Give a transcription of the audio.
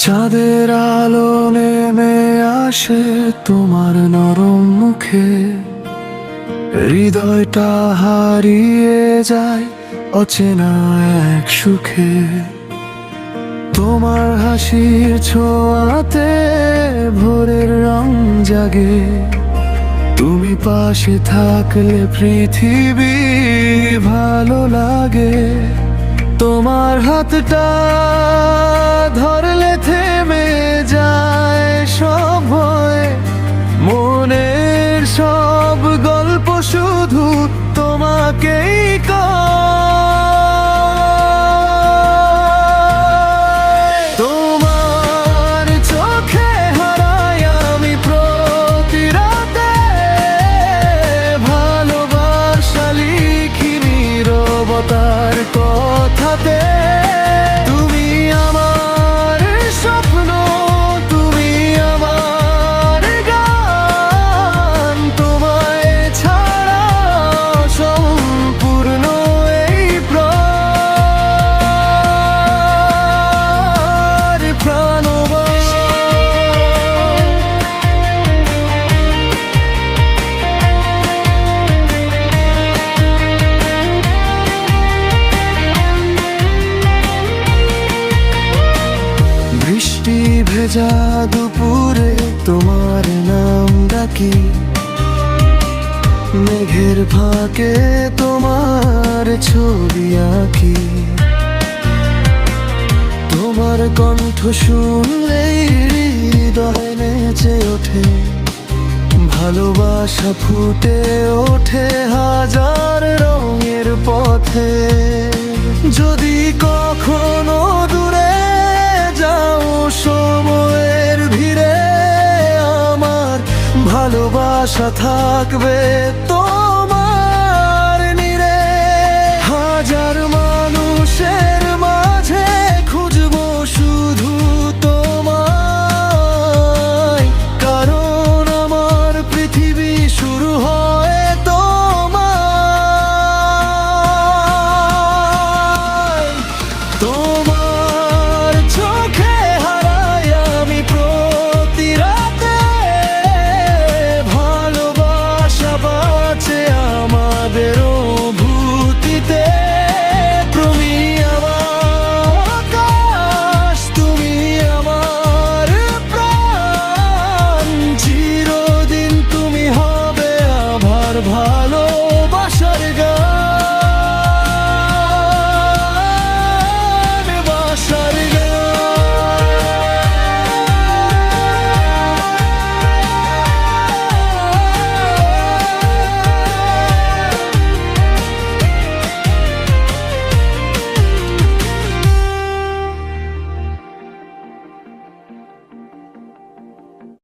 চাঁদের আলো নেমে আসে তোমার নরম মুখে, হৃদয়টা হারিয়ে যায় অচেনা এক সুখে। তোমার হাসির ছোঁয়াতে ভোরের রং জাগে, তুমি পাশে থাকলে পৃথিবী ভালো লাগে। তোমার হাতটা ধরলে থেমে যায় সব ভয়, মনের সব গল্প শুধু তোমাকেই কয়। তোমার চোখে হারাই আমি প্রতি রাতে, ভালোবাসা লিখি নীরবতার কথাতে। তুমি আমার স্বপ্ন, তুমি আমার গান, তোমায় ছাড়া সম্পূর্ণ এই প্রাণবান। বৃষ্টি ভেজা দুপুরে তোমার নাম ডাকি, মেঘের ফাঁকে তোমার ছবি আঁকি। তোমার কণ্ঠ শুনলেই হৃদয় নেচে ওঠে, ভালোবাসা ফুটে ওঠে হাজার রঙের পথে। যদি কখনো দূরে যাও সময়ের ভিড়ে, আমার ভালোবাসা থাকবে তোমার নীড়ে। হাজার মানুষের মাঝে খুঁজবো শুধু তোমায়, কারণ আমার পৃথিবী শুরু হয় তোমায়। তোমার চোখে হারাই আমি প্রতি রাতে, ভালোবাসা বাঁচে আমাদের অনুভূতিতে। তুমি আমার আকাশ, তুমি আমার প্রাণ, চিরদিন তুমি হবে আমার ভালোবাসার গান।